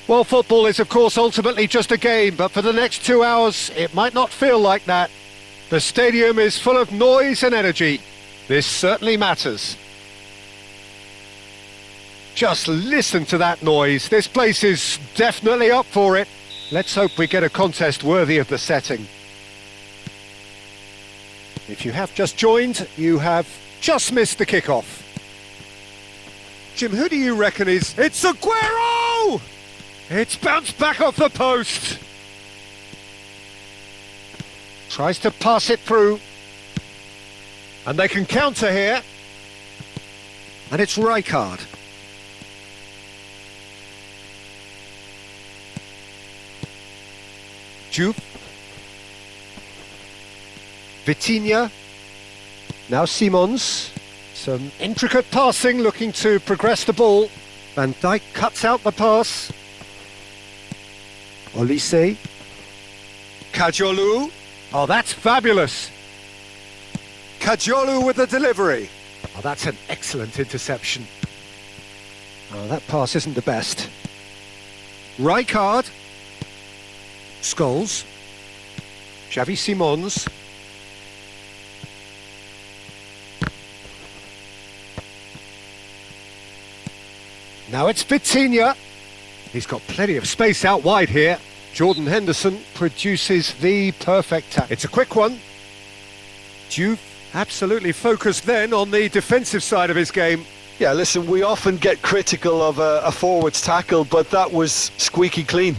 Well, football is of course ultimately just a game, but for the next 2 hours it might not feel like that. The stadium is full of noise and energy. This certainly matters. Just listen to that noise. This place is definitely up for it. Let's hope we get a contest worthy of the setting. If you have just joined, you have just missed the kickoff. Jim, who do you reckon is... It's Aguero! It's bounced back off the post. Tries to pass it through. And they can counter here. And it's Rijkaard. Juve. Vitinha. Now Simons. Some intricate passing, looking to progress the ball. Van Dijk cuts out the pass. Olise. Kajolu. Oh, that's fabulous. Kajolu with the delivery. Oh, that's an excellent interception. Oh, that pass isn't the best. Rijkaard. Scholes. Xavi Simons. Now it's Vitinha. He's got plenty of space out wide here. Jordan Henderson produces the perfect tap. It's a quick one. Juve absolutely focused then on the defensive side of his game. Yeah, listen, we often get critical of a forward's tackle, but that was squeaky clean.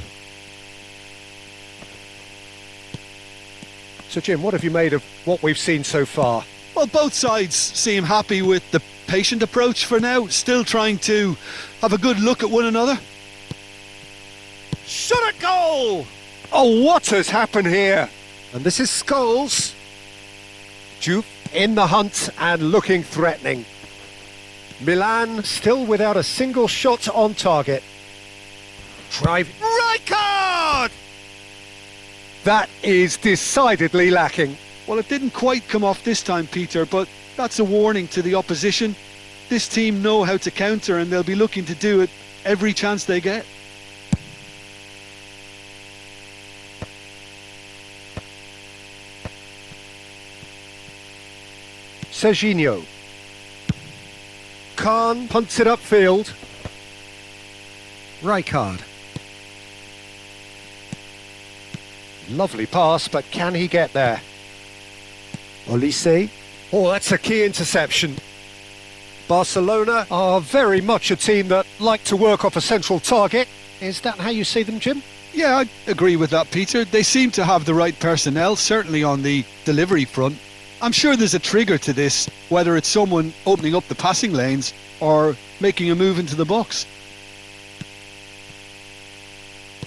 So Jim, what have you made of what we've seen so far? Well, both sides seem happy with the patient approach for now, still trying to have a good look at one another. Shot at goal! Oh, what has happened here? And this is Scholes. Juve in the hunt and looking threatening. Milan still without a single shot on target. Drive. Rijkaard! That is decidedly lacking. Well, it didn't quite come off this time, Peter, but that's a warning to the opposition. This team know how to counter and they'll be looking to do it every chance they get. Serginho. Khan punts it upfield. Rijkaard. Lovely pass, but can he get there? Olise. Oh, that's a key interception. Barcelona are very much a team that like to work off a central target. Is that how you see them, Jim? Yeah, I agree with that, Peter. They seem to have the right personnel, certainly on the delivery front. I'm sure there's a trigger to this, whether it's someone opening up the passing lanes or making a move into the box.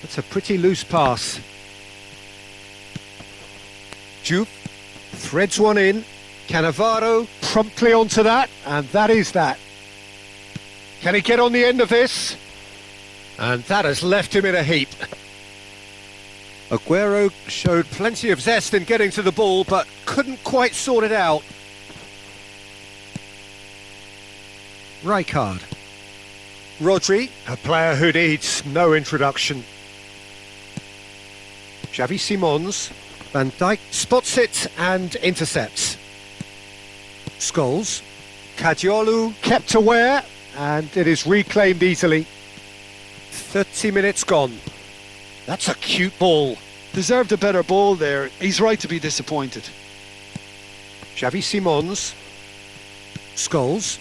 That's a pretty loose pass. Juve threads one in. Cannavaro promptly onto that, and that is that. Can he get on the end of this? And that has left him in a heap. Aguero showed plenty of zest in getting to the ball, but couldn't quite sort it out. Rijkaard. Rodri, a player who needs no introduction. Xavi Simons. Van Dijk spots it and intercepts. Scholes. Kajolu kept aware, and it is reclaimed easily. 30 minutes gone. That's a cute ball. Deserved a better ball there. He's right to be disappointed. Xavi Simons. Scholes.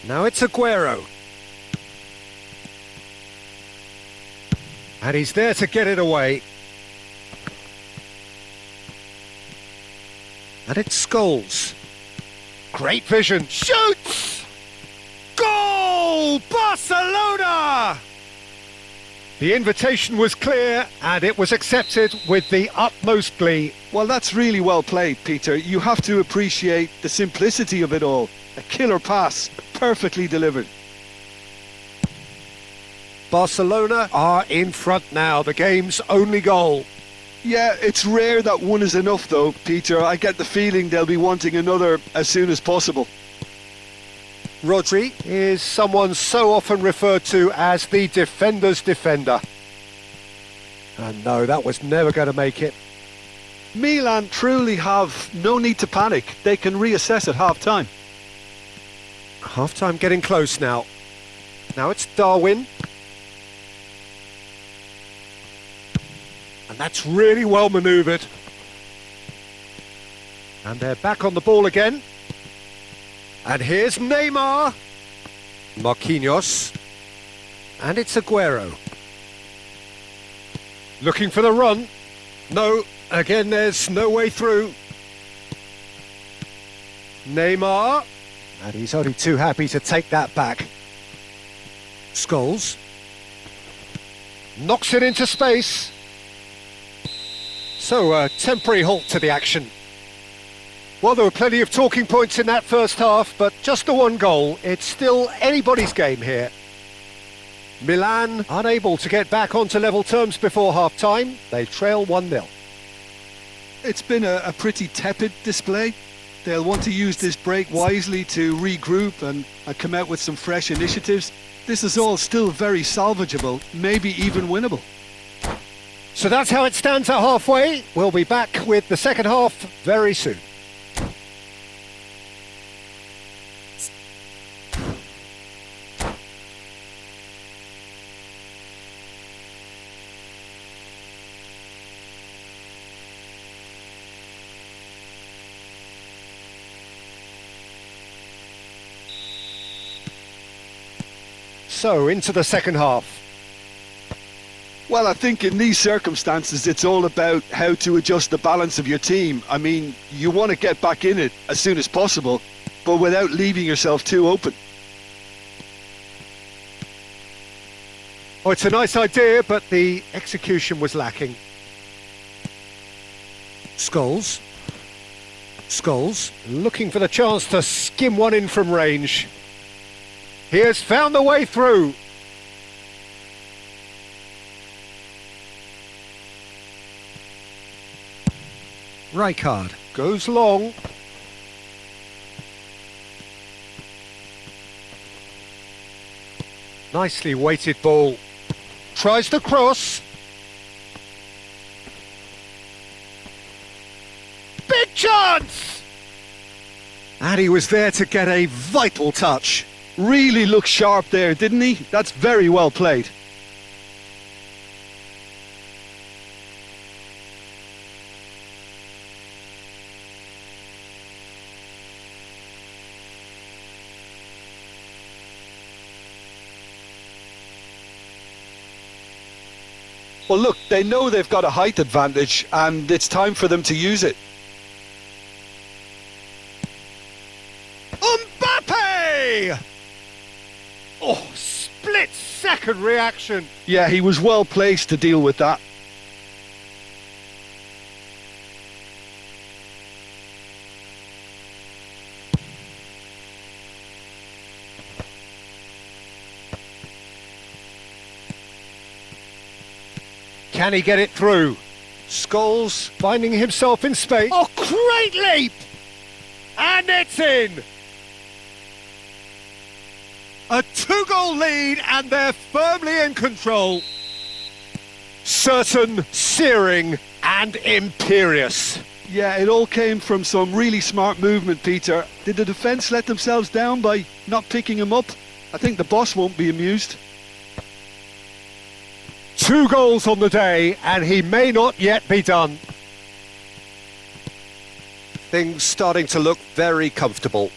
Now it's Aguero. And he's there to get it away. And it's Scholes. Great vision. Shoots! Goal! Barcelona! The invitation was clear and it was accepted with the utmost glee. Well, that's really well played, Peter. You have to appreciate the simplicity of it all. A killer pass, perfectly delivered. Barcelona are in front now, the game's only goal. Yeah, it's rare that one is enough though, Peter. I get the feeling they'll be wanting another as soon as possible. Rodri is someone so often referred to as the defender's defender. And no, that was never going to make it. Milan truly have no need to panic. They can reassess at half-time. Half-time getting close now. Now it's Darwin. And that's really well manoeuvred. And they're back on the ball again. And here's Neymar. Marquinhos. And it's Aguero. Looking for the run. No, again there's no way through. Neymar. And he's only too happy to take that back. Scholes. Knocks it into space. So a temporary halt to the action. Well, there were plenty of talking points in that first half, but just the one goal. It's still anybody's game here. Milan unable to get back onto level terms before half-time. They trail 1-0. It's been a pretty tepid display. They'll want to use this break wisely to regroup and come out with some fresh initiatives. This is all still very salvageable, maybe even winnable. So that's how it stands at halfway. We'll be back with the second half very soon. So, into the second half. Well, I think in these circumstances, it's all about how to adjust the balance of your team. I mean, you want to get back in it as soon as possible, but without leaving yourself too open. Oh, it's a nice idea, but the execution was lacking. Scholes. Scholes, looking for the chance to skim one in from range. He has found the way through. Rijkaard goes long. Nicely weighted ball. Tries to cross. Big chance! And he was there to get a vital touch. Really looked sharp there, didn't he? That's very well played. Well, look, they know they've got a height advantage and it's time for them to use it. Mbappe! Oh, split-second reaction. Yeah, he was well placed to deal with that. Can he get it through? Scholes finding himself in space. Oh, great leap! And it's in! A 2-goal lead and they're firmly in control. Certain, searing and imperious. Yeah, it all came from some really smart movement, Peter. Did the defence let themselves down by not picking him up? I think the boss won't be amused. 2 goals on the day and he may not yet be done. Things starting to look very comfortable.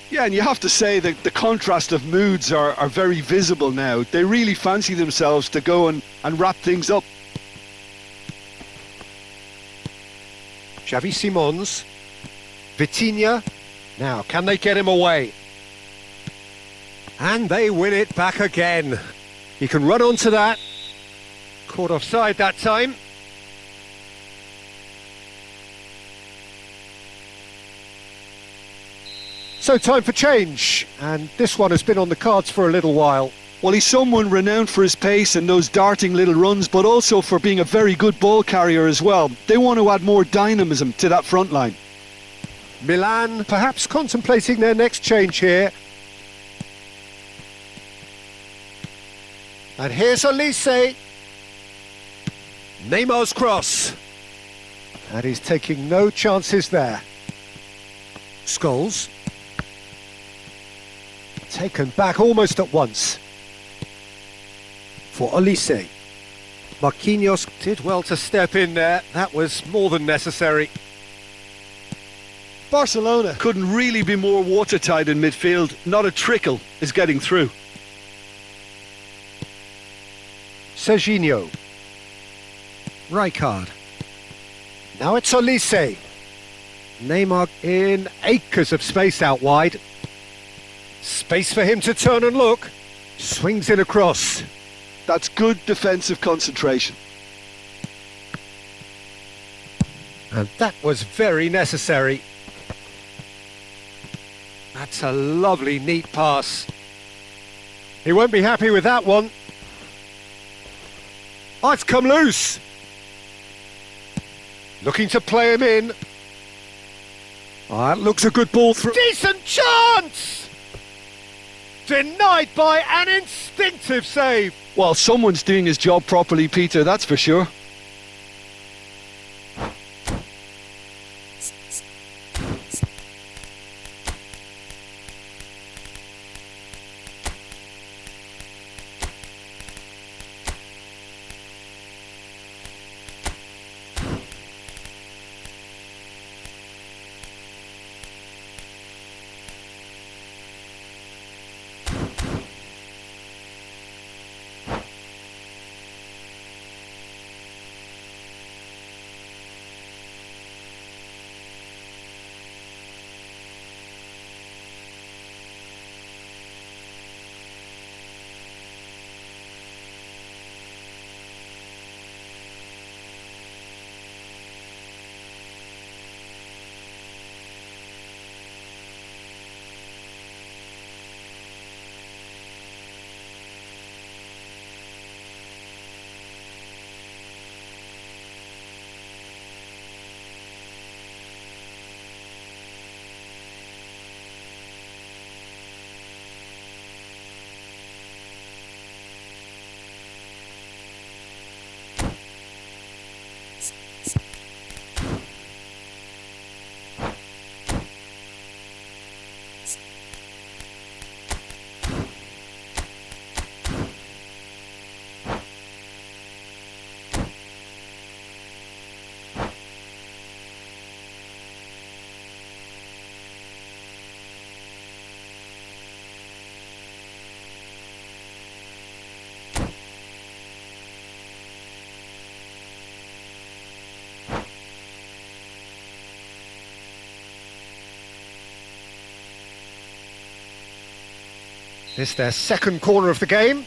Yeah, and you have to say that the contrast of moods are very visible now. They really fancy themselves to go and wrap things up. Xavi Simons. Vitinha. Now, can they get him away? And they win it back again. He can run onto that. Caught offside that time. So time for change, and this one has been on the cards for a little while. Well, he's someone renowned for his pace and those darting little runs, but also for being a very good ball carrier as well. They want to add more dynamism to that front line. Milan perhaps contemplating their next change here. And here's Elise. Neymar's cross. And he's taking no chances there. Scholes. Taken back almost at once. For Olise. Marquinhos did well to step in there. That was more than necessary. Barcelona couldn't really be more watertight in midfield. Not a trickle is getting through. Serginho. Rijkaard. Now it's Olise. Neymar in acres of space out wide. Space for him to turn and look. Swings it across. That's good defensive concentration. And that was very necessary. That's a lovely, neat pass. He won't be happy with that one. Oh, it's come loose. Looking to play him in. Oh, that looks a good ball through. Decent chance! Denied by an instinctive save. Well, someone's doing his job properly, Peter, that's for sure. This is their second corner of the game.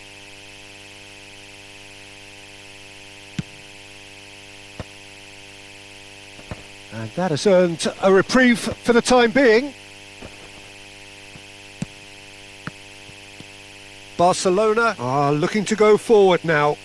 And that has earned a reprieve for the time being. Barcelona are looking to go forward now.